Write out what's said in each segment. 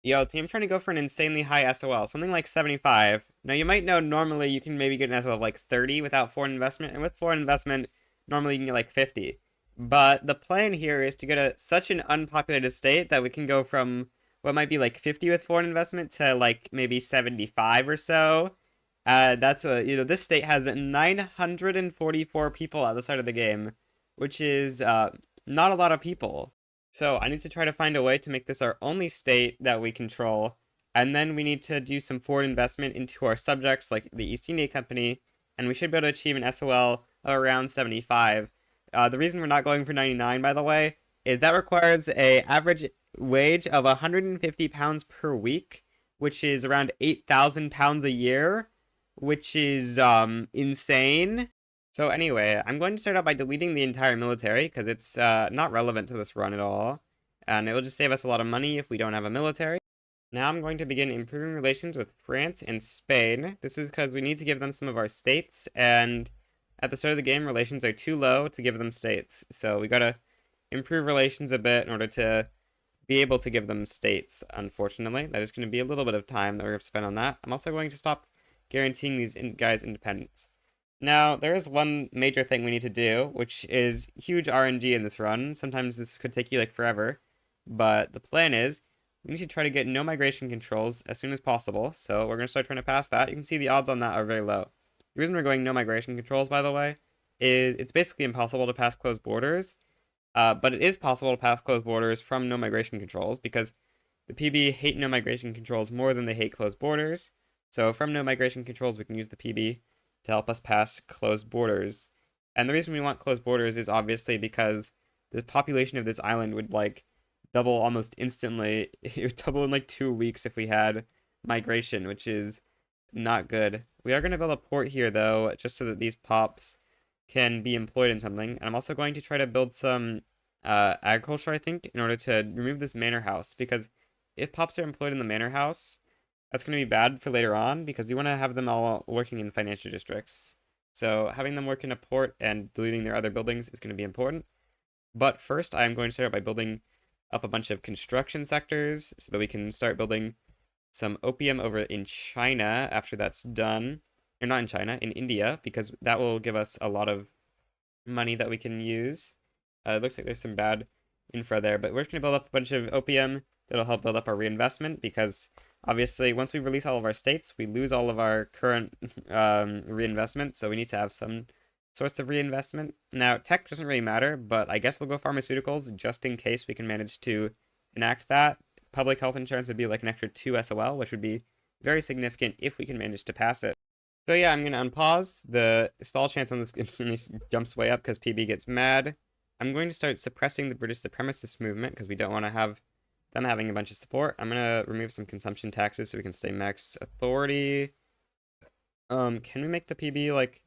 Yo, team trying to go for an insanely high SOL, something like 75. Now, you might know normally you can maybe get an SOL of like 30 without foreign investment, and with foreign investment, normally you can get like 50. But the plan here is to get such an unpopulated state that we can go from what might be like 50 with foreign investment to like maybe 75 or so. This state has 944 people at the start of the game, which is not a lot of people. So I need to try to find a way to make this our only state that we control, and then we need to do some forward investment into our subjects like the East India Company, and we should be able to achieve an SOL of around 75. The reason we're not going for 99, by the way, is that requires a average wage of 150 pounds per week, which is around 8,000 pounds a year, which is insane. So anyway, I'm going to start out by deleting the entire military because it's not relevant to this run at all, and it will just save us a lot of money if we don't have a military. Now I'm going to begin improving relations with France and Spain. This is because we need to give them some of our states, and at the start of the game, relations are too low to give them states. So we gotta improve relations a bit in order to be able to give them states, unfortunately. That is going to be a little bit of time that we're going to spend on that. I'm also going to stop guaranteeing these guys independence. Now, there is one major thing we need to do, which is huge RNG in this run. Sometimes this could take you like forever, but the plan is we need to try to get no migration controls as soon as possible. So we're going to start trying to pass that. You can see the odds on that are very low. The reason we're going no migration controls, by the way, is it's basically impossible to pass closed borders, but it is possible to pass closed borders from no migration controls because the PB hate no migration controls more than they hate closed borders. So from no migration controls, we can use the PB to help us pass closed borders. And the reason we want closed borders is obviously because the population of this island would like double almost instantly. It would double in like 2 weeks if we had migration, which is not good. We are going to build a port here though, just so that these pops can be employed in something. And I'm also going to try to build some agriculture, I think, in order to remove this manor house, because if pops are employed in the manor house, that's going to be bad for later on because you want to have them all working in financial districts. So having them work in a port and deleting their other buildings is going to be important. But first, I'm going to start by building up a bunch of construction sectors so that we can start building some opium over in China after that's done. Or not in China, in India, because that will give us a lot of money that we can use. It looks like there's some bad infra there, but we're just going to build up a bunch of opium that'll help build up our reinvestment because obviously once we release all of our states, we lose all of our current reinvestment, so we need to have some source of reinvestment. Now, tech doesn't really matter, but I guess we'll go pharmaceuticals just in case we can manage to enact that. Public health insurance would be like an extra 2 SOL, which would be very significant if we can manage to pass it. So yeah, I'm going to unpause. The stall chance on this instantly jumps way up because PB gets mad. I'm going to start suppressing the British supremacist movement because we don't want to have them having a bunch of support. I'm going to remove some consumption taxes so we can stay max authority. Can we make the PB, like,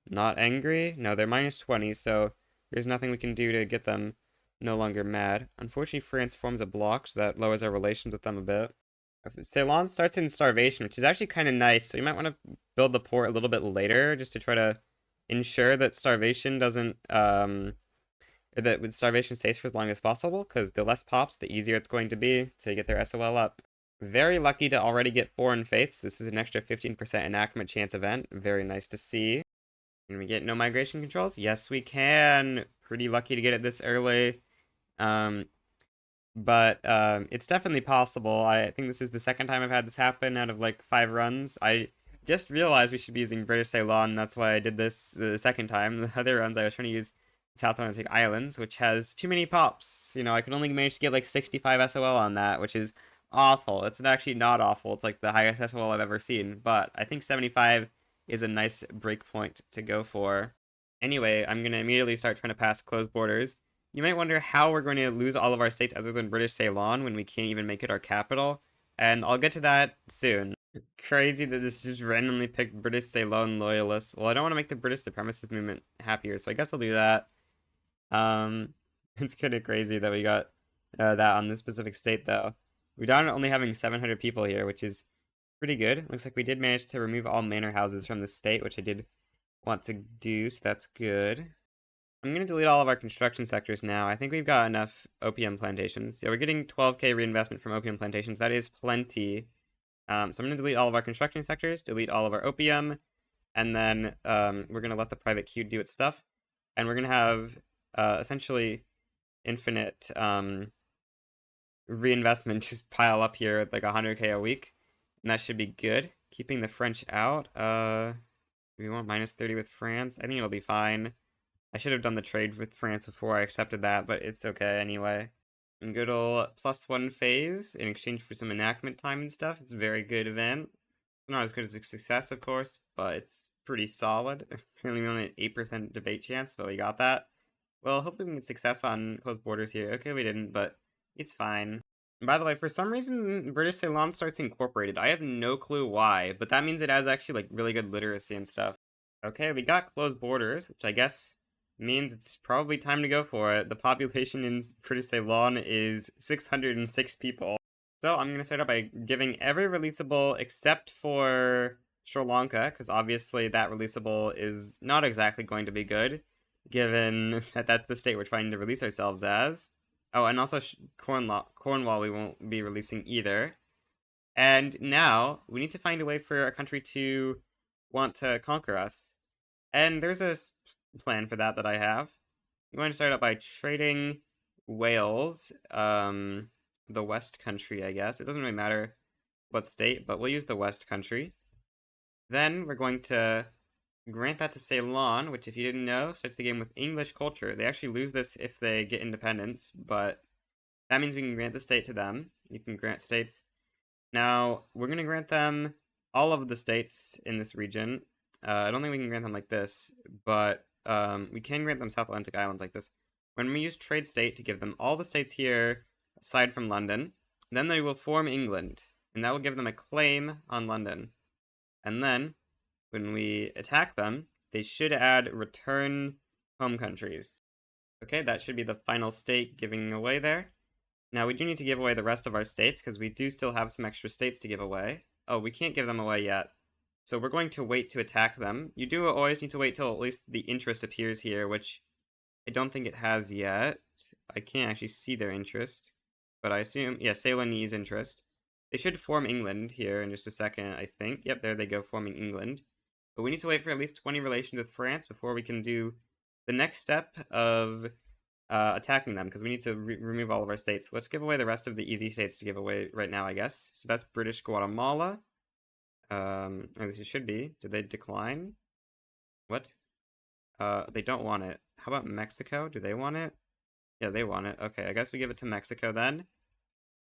not angry? No, they're minus 20, so there's nothing we can do to get them no longer mad. Unfortunately, France forms a bloc, so that lowers our relations with them a bit. Ceylon starts in starvation, which is actually kind of nice, so you might want to build the port a little bit later just to try to ensure that starvation doesn't, that with starvation stays for as long as possible, because the less pops, the easier it's going to be to get their SOL up. Very lucky to already get foreign faiths. This is an extra 15% enactment chance event. Very nice to see. Can we get no migration controls? Yes, we can. Pretty lucky to get it this early. Um, but it's definitely possible. I think this is the second time I've had this happen out of like 5 runs. I just realized we should be using British Ceylon. That's why I did this the second time. The other runs I was trying to use South Atlantic Islands, which has too many pops. You know, I could only manage to get like 65 SOL on that, which is awful. It's actually not awful. It's like the highest SOL I've ever seen. But I think 75 is a nice break point to go for. Anyway, I'm going to immediately start trying to pass closed borders. You might wonder how we're going to lose all of our states other than British Ceylon when we can't even make it our capital, and I'll get to that soon. Crazy that this just randomly picked British Ceylon loyalists. Well, I don't want to make the British supremacist movement happier, so I guess I'll do that. Um, it's kind of crazy that we got that on this specific state, though. We're down to only having 700 people here, which is pretty good. Looks like we did manage to remove all manor houses from the state, which I did want to do, so that's good. I'm going to delete all of our construction sectors now. I think we've got enough opium plantations. Yeah, we're getting 12k reinvestment from opium plantations. That is plenty. So I'm going to delete all of our construction sectors, delete all of our opium, and then we're going to let the private queue do its stuff. And we're going to have essentially infinite reinvestment just pile up here at like 100k a week. And that should be good. Keeping the French out. We want -30 with France. I think it'll be fine. I should have done the trade with France before I accepted that, but it's okay anyway. And good ol' +1 phase in exchange for some enactment time and stuff. It's a very good event. Not as good as a success, of course, but it's pretty solid. Apparently we only had 8% debate chance, but we got that. Well, hopefully we can get success on closed borders here. Okay, we didn't, but it's fine. And by the way, for some reason, British Ceylon starts incorporated. I have no clue why, but that means it has actually like really good literacy and stuff. Okay, we got closed borders, which I guess means it's probably time to go for it. The population in British Ceylon is 606 people. So I'm going to start out by giving every releasable except for Sri Lanka, because obviously that releasable is not exactly going to be good, given that that's the state we're trying to release ourselves as. Oh, and also Cornwall we won't be releasing either. And now we need to find a way for a country to want to conquer us. And there's a plan for that I have. I'm going to start out by trading Wales, the West Country, I guess. It doesn't really matter what state, but we'll use the West Country. Then we're going to grant that to Ceylon, which if you didn't know, starts the game with English culture. They actually lose this if they get independence, but that means we can grant the state to them. You can grant states. Now, we're going to grant them all of the states in this region. I don't think we can grant them like this, but we can grant them South Atlantic Islands like this. When we use trade state to give them all the states here, aside from London, then they will form England, and that will give them a claim on London. And then, when we attack them, they should add return home countries. Okay, that should be the final state giving away there. Now, we do need to give away the rest of our states, because we do still have some extra states to give away. Oh, we can't give them away yet. So we're going to wait to attack them. You do always need to wait till at least the interest appears here, which I don't think it has yet. I can't actually see their interest. But I assume, yeah, Ceylonese interest. They should form England here in just a second, I think. Yep, there they go, forming England. But we need to wait for at least 20 relations with France before we can do the next step of attacking them, because we need to remove all of our states. Let's give away the rest of the easy states to give away right now, I guess. So that's British Guatemala. At least it should be. Did they decline? What? They don't want it. How about Mexico? Do they want it? Yeah, they want it. Okay, I guess we give it to Mexico then.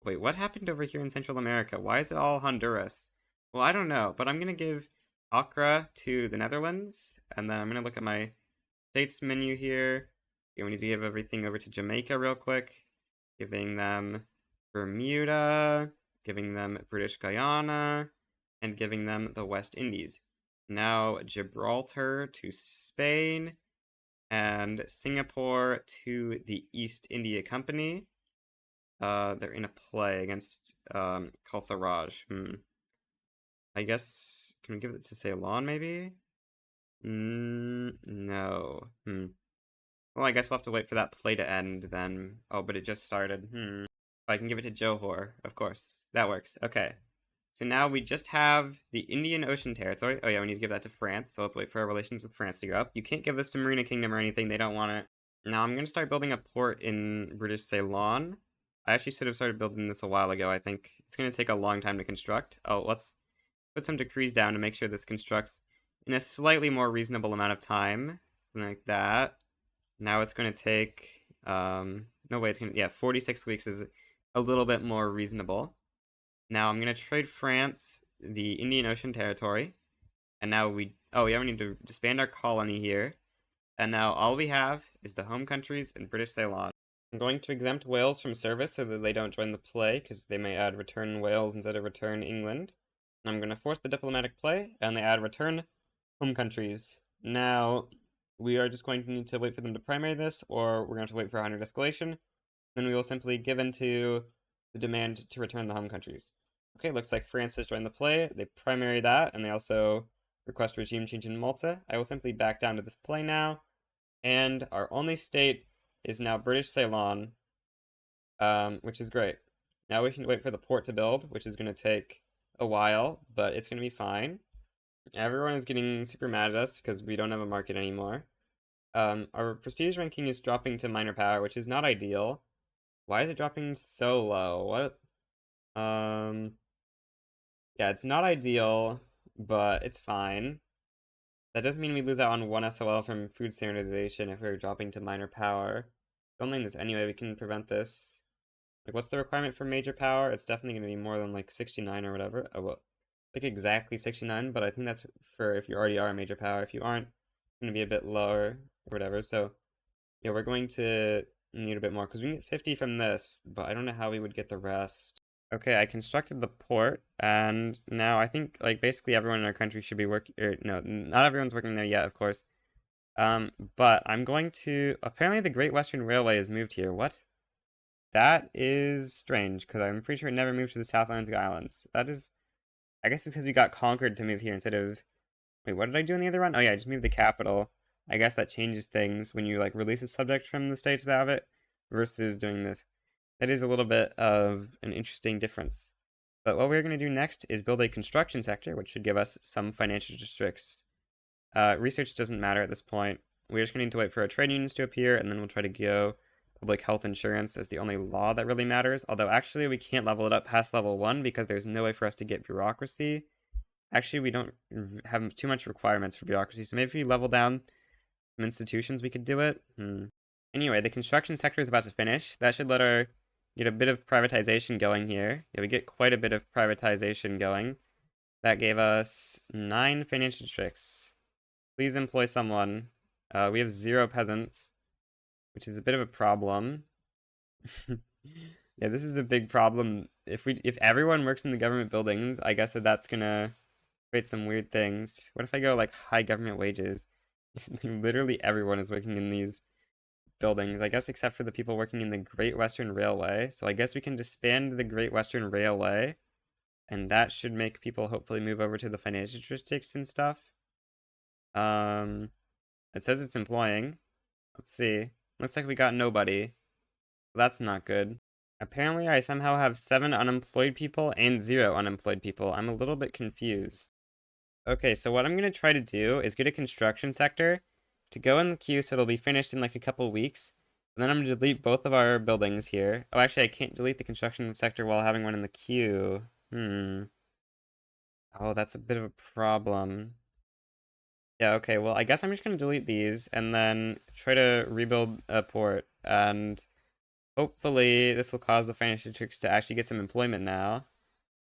Wait, what happened over here in Central America? Why is it all Honduras? Well, I don't know, but I'm gonna give Accra to the Netherlands, and then I'm gonna look at my states menu here. Okay, we need to give everything over to Jamaica real quick. Giving them Bermuda, giving them British Guyana, and giving them the West Indies. Now Gibraltar to Spain, and Singapore to the East India Company. They're in a play against Khalsa Raj. I guess, can we give it to Ceylon maybe? No. Well, I guess we'll have to wait for that play to end then. Oh, but it just started. I can give it to Johor, of course. That works. Okay. So now we just have the Indian Ocean Territory. Oh yeah, we need to give that to France, so let's wait for our relations with France to go up. You can't give this to Marina Kingdom or anything, they don't want it. Now I'm going to start building a port in British Ceylon. I actually should have started building this a while ago, I think. It's going to take a long time to construct. Oh, let's put some decrees down to make sure this constructs in a slightly more reasonable amount of time. Something like that. Now it's going to take, no way, it's going to, yeah, 46 weeks is a little bit more reasonable. Now I'm going to trade France the Indian Ocean Territory. And now we need to disband our colony here. And now all we have is the home countries in British Ceylon. I'm going to exempt Wales from service so that they don't join the play, because they may add return Wales instead of return England. And I'm going to force the diplomatic play, and they add return home countries. Now, we are just going to need to wait for them to primary this, or we're going to have to wait for 100 escalation. Then we will simply give in to the demand to return the home countries. Okay, looks like France has joined the play. They primary that, and they also request regime change in Malta. I will simply back down to this play now, And our only state is now British Ceylon, which is great. Now we can wait for the port to build, which is going to take a while, but it's going to be fine. Everyone is getting super mad at us because we don't have a market anymore. Our prestige ranking is dropping to minor power, which is not ideal. Why is it dropping so low? What? Yeah, it's not ideal, but it's fine. That doesn't mean we lose out on 1 SOL from food standardization if we're dropping to minor power. Don't think there's any way we can prevent this. Like, what's the requirement for major power? It's definitely going to be more than, like, 69 or whatever. Oh, well, like, exactly 69, but I think that's for if you already are a major power. If you aren't, it's going to be a bit lower or whatever. So, yeah, we're going to need a bit more, because we get 50 from this, but I don't know how we would get the rest. Okay, I constructed the port, and now I think, like, basically everyone in our country should be working, or no, not everyone's working there yet, of course. But I'm going to, apparently the Great Western Railway has moved here. What? That is strange, because I'm pretty sure it never moved to the South Atlantic Islands. That is, I guess it's because we got conquered to move here instead of, wait, what did I do in the other one? Oh yeah, I just moved the capital. I guess that changes things when you, like, release a subject from the states that have it, versus doing this. That is a little bit of an interesting difference. But what we're going to do next is build a construction sector, which should give us some financial districts. Research doesn't matter at this point. We're just going to need to wait for our trade unions to appear, and then we'll try to go public health insurance as the only law that really matters. Although actually we can't level it up past level 1 because there's no way for us to get bureaucracy. Actually, we don't have too much requirements for bureaucracy, so maybe if we level down some institutions, we could do it. Anyway, the construction sector is about to finish. That should let our get a bit of privatization going here. Yeah, we get quite a bit of privatization going. That gave us 9 financial districts. Please employ someone. We have 0 peasants, which is a bit of a problem. Yeah, this is a big problem. If everyone works in the government buildings, I guess that's gonna create some weird things. What if I go like high government wages? Literally everyone is working in these buildings, I guess, except for the people working in the Great Western Railway. So I guess we can disband the Great Western Railway, and that should make people hopefully move over to the financial districts and stuff. It says it's employing. Let's see. Looks like we got nobody. That's not good. Apparently, I somehow have 7 unemployed people and 0 unemployed people. I'm a little bit confused. Okay, so what I'm going to try to do is get a construction sector to go in the queue so it'll be finished in like a couple weeks. And then I'm going to delete both of our buildings here. Oh, actually, I can't delete the construction sector while having one in the queue. Oh, that's a bit of a problem. Yeah, okay, well, I guess I'm just going to delete these and then try to rebuild a port. And hopefully this will cause the financial districts to actually get some employment now.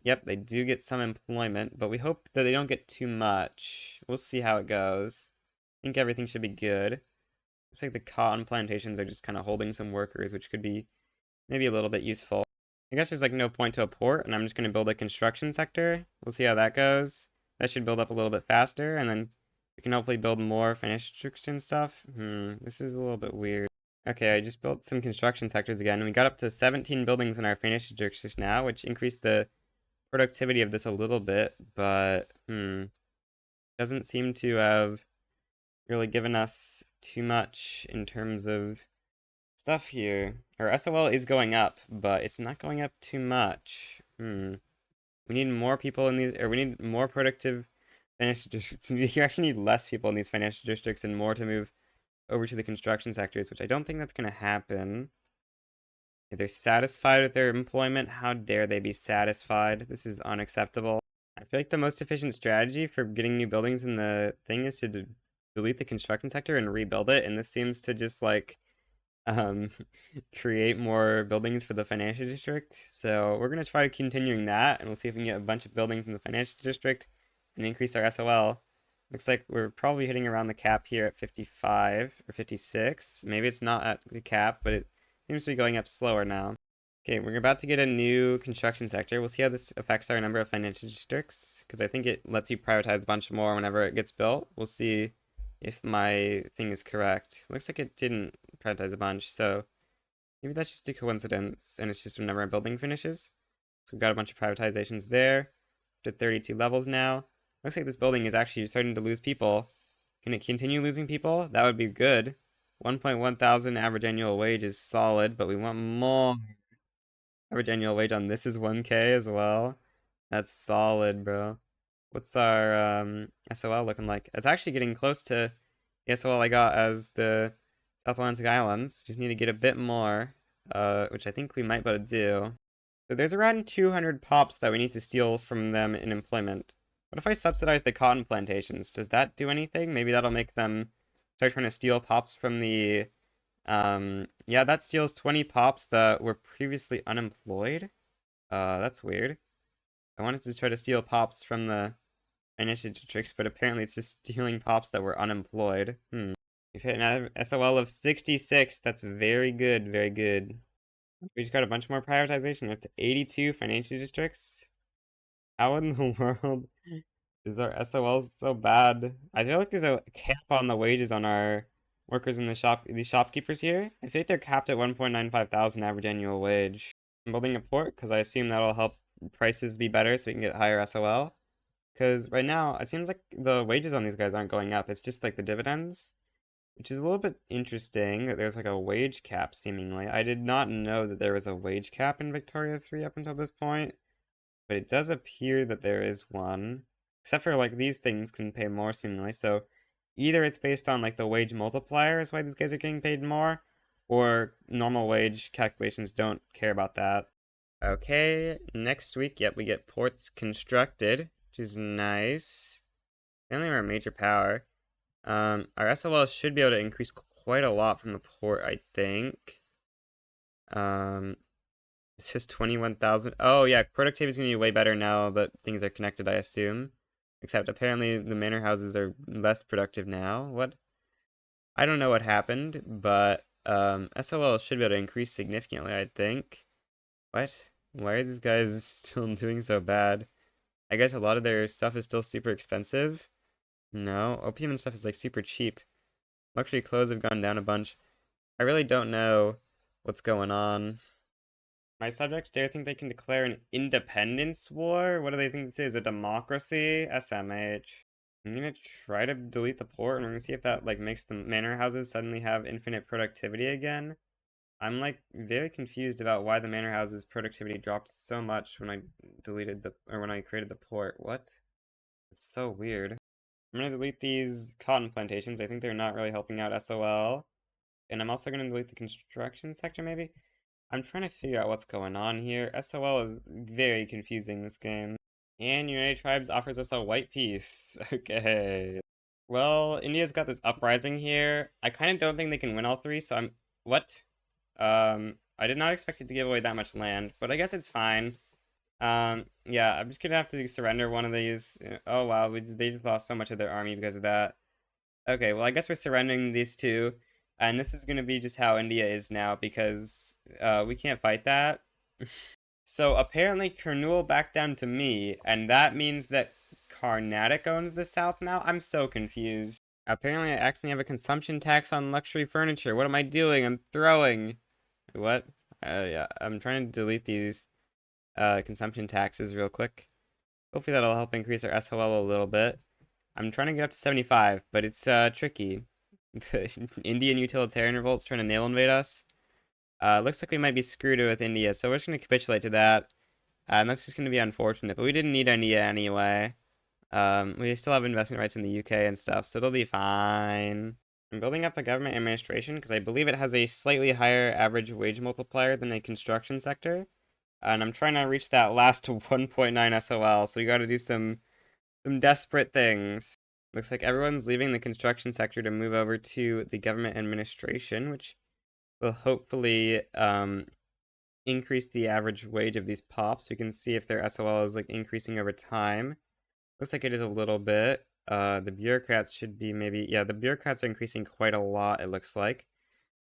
Yep, they do get some employment, but we hope that they don't get too much. We'll see how it goes. I think everything should be good. Looks like the cotton plantations are just kind of holding some workers, which could be maybe a little bit useful. I guess there's like no point to a port, and I'm just going to build a construction sector. We'll see how that goes. That should build up a little bit faster, and then we can hopefully build more financial districts and stuff. This is a little bit weird. Okay, I just built some construction sectors again, and we got up to 17 buildings in our financial districts now, which increased the productivity of this a little bit, but doesn't seem to have really given us too much in terms of stuff here. Our SOL is going up, but it's not going up too much. We need more people in these, or we need more productive financial districts. We actually need less people in these financial districts and more to move over to the construction sectors, which I don't think that's going to happen. If they're satisfied with their employment, how dare they be satisfied? This is unacceptable. I feel like the most efficient strategy for getting new buildings in the thing is to delete the construction sector and rebuild it, and this seems to just like create more buildings for the financial district. So we're going to try continuing that, and we'll see if we can get a bunch of buildings in the financial district and increase our SOL. Looks like we're probably hitting around the cap here at 55 or 56. Maybe it's not at the cap, but it seems to be going up slower now. Okay, we're about to get a new construction sector. We'll see how this affects our number of financial districts, because I think it lets you privatize a bunch more whenever it gets built. We'll see if my thing is correct. Looks like it didn't privatize a bunch, so maybe that's just a coincidence, and it's just whenever a building finishes. So we've got a bunch of privatizations there. To 32 levels now. Looks like this building is actually starting to lose people. Can it continue losing people? That would be good. 1.1 thousand average annual wage is solid, but we want more. Average annual wage on this is 1K as well. That's solid, bro. What's our SOL looking like? It's actually getting close to the SOL I got as the South Atlantic Islands. Just need to get a bit more, which I think we might be able to do. So there's around 200 pops that we need to steal from them in employment. What if I subsidize the cotton plantations? Does that do anything? Maybe that'll make them start trying to steal pops from the... yeah, that steals 20 pops that were previously unemployed. That's weird. I wanted to try to steal pops from the financial districts, but apparently it's just stealing pops that were unemployed. We've hit an SOL of 66. That's very good, very good. We just got a bunch more prioritization. Up to 82 financial districts. How in the world is our SOL so bad? I feel like there's a cap on the wages on our workers in the shop, these shopkeepers here. I feel like they're capped at 1.95 thousand average annual wage. I'm building a port because I assume that'll help prices be better so we can get higher SOL. Because right now, it seems like the wages on these guys aren't going up. It's just like the dividends, which is a little bit interesting that there's like a wage cap seemingly. I did not know that there was a wage cap in Victoria 3 up until this point, but it does appear that there is one. Except for like these things can pay more seemingly. So either it's based on like the wage multiplier is why these guys are getting paid more, or normal wage calculations don't care about that. Okay, next week, yep, we get ports constructed, which is nice. Finally, we're a major power. Our SOL should be able to increase quite a lot from the port, I think. It's just 21,000. Oh, yeah, productivity is going to be way better now that things are connected, I assume. Except apparently the manor houses are less productive now. What? I don't know what happened, but SOL should be able to increase significantly, I think. What? Why are these guys still doing so bad? I guess a lot of their stuff is still super expensive. No, opium and stuff is like super cheap. Luxury clothes have gone down a bunch. I really don't know what's going on. My subjects dare think they can declare an independence war? What do they think this is? A democracy? SMH. I'm gonna try to delete the port and we're gonna see if that like makes the manor houses suddenly have infinite productivity again. I'm like very confused about why the manor houses productivity dropped so much when I deleted when I created the port. What? It's so weird. I'm gonna delete these cotton plantations. I think they're not really helping out SOL. And I'm also gonna delete the construction sector maybe. I'm trying to figure out what's going on here. SOL is very confusing this game. And United Tribes offers us a white peace. Okay. Well, India's got this uprising here. I kind of don't think they can win all three, so I'm... What? I did not expect it to give away that much land, but I guess it's fine. Yeah, I'm just gonna have to surrender one of these. Oh wow, they just lost so much of their army because of that. Okay, well I guess we're surrendering these two, and this is gonna be just how India is now because we can't fight that. So apparently Kurnool backed down to me, and that means that Carnatic owns the south now? I'm so confused. Apparently I accidentally have a consumption tax on luxury furniture. What am I doing? I'm throwing. What? Yeah, I'm trying to delete these consumption taxes real quick. Hopefully that'll help increase our SOL a little bit. I'm trying to get up to 75, but it's tricky. The Indian utilitarian revolt's trying to nail invade us. Looks like we might be screwed with India, so we're just going to capitulate to that. And that's just going to be unfortunate, but we didn't need India anyway. We still have investment rights in the UK and stuff, so it'll be fine. I'm building up a government administration because I believe it has a slightly higher average wage multiplier than a construction sector. And I'm trying to reach that last 1.9 SOL, so we gotta do some desperate things. Looks like everyone's leaving the construction sector to move over to the government administration, which will hopefully increase the average wage of these pops. We can see if their SOL is like increasing over time. Looks like it is a little bit. The bureaucrats should be maybe, yeah, the bureaucrats are increasing quite a lot, it looks like.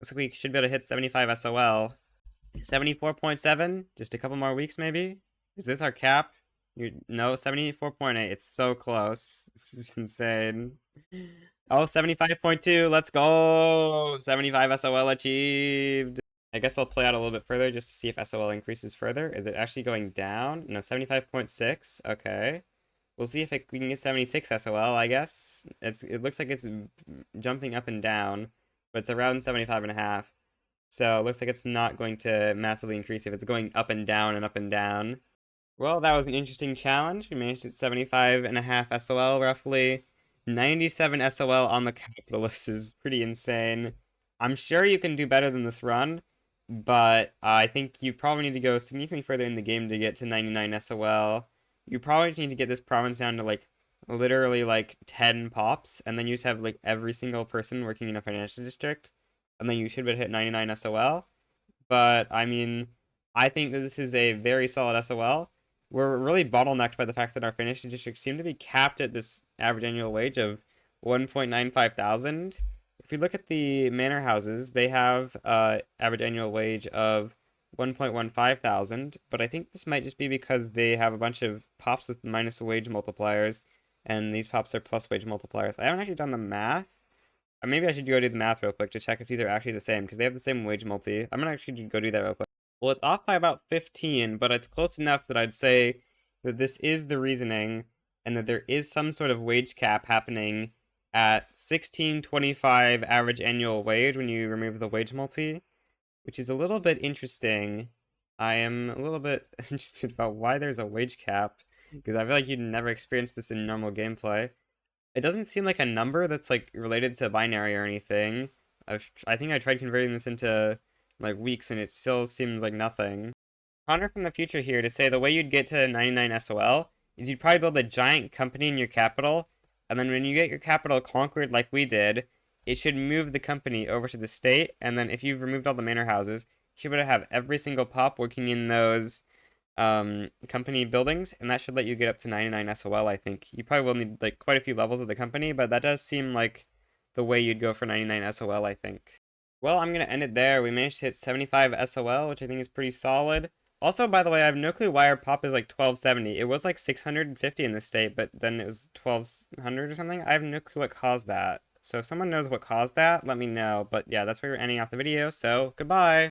Looks like we should be able to hit 75 SOL. 74.7? Just a couple more weeks, maybe? Is this our cap? No, 74.8. It's so close. This is insane. Oh, 75.2. Let's go. 75 SOL achieved. I guess I'll play out a little bit further just to see if SOL increases further. Is it actually going down? No, 75.6. Okay. We'll see if we can get 76 SOL, I guess. It looks like it's jumping up and down. but it's around 75.5. So it looks like it's not going to massively increase if it's going up and down and up and down. Well, that was an interesting challenge. We managed at 75.5 SOL roughly. 97 SOL on the capitalist is pretty insane. I'm sure you can do better than this run, but I think you probably need to go significantly further in the game to get to 99 SOL. You probably need to get this province down to like literally like 10 pops, and then you just have like every single person working in a financial district, and then you should be able to hit 99 SOL. But I mean, I think that this is a very solid SOL. We're really bottlenecked by the fact that our financial districts seem to be capped at this average annual wage of 1.95 thousand. If we look at the manor houses, they have average annual wage of 1.15 thousand, but I think this might just be because they have a bunch of pops with minus wage multipliers, and these pops are plus wage multipliers. I haven't actually done the math. Maybe I should go do the math real quick to check if these are actually the same, because they have the same wage multi. I'm gonna actually go do that real quick. Well, it's off by about 15, but it's close enough that I'd say that this is the reasoning, and that there is some sort of wage cap happening at 1625 average annual wage when you remove the wage multi, which is a little bit interesting. I am a little bit interested about why there's a wage cap, because I feel like you'd never experience this in normal gameplay. It doesn't seem like a number that's like related to binary or anything. I think I tried converting this into like weeks and it still seems like nothing. Connor from the future here to say the way you'd get to 99 SOL is you'd probably build a giant company in your capital, and then when you get your capital conquered like we did, it should move the company over to the state, and then if you've removed all the manor houses, you should be able to have every single pop working in those company buildings, and that should let you get up to 99 SOL, I think. You probably will need like quite a few levels of the company, but that does seem like the way you'd go for 99 SOL, I think. Well, I'm going to end it there. We managed to hit 75 SOL, which I think is pretty solid. Also, by the way, I have no clue why our pop is like 1270. It was like 650 in this state, but then it was 1200 or something. I have no clue what caused that. So if someone knows what caused that, let me know. But yeah, that's where we're ending off the video, so goodbye!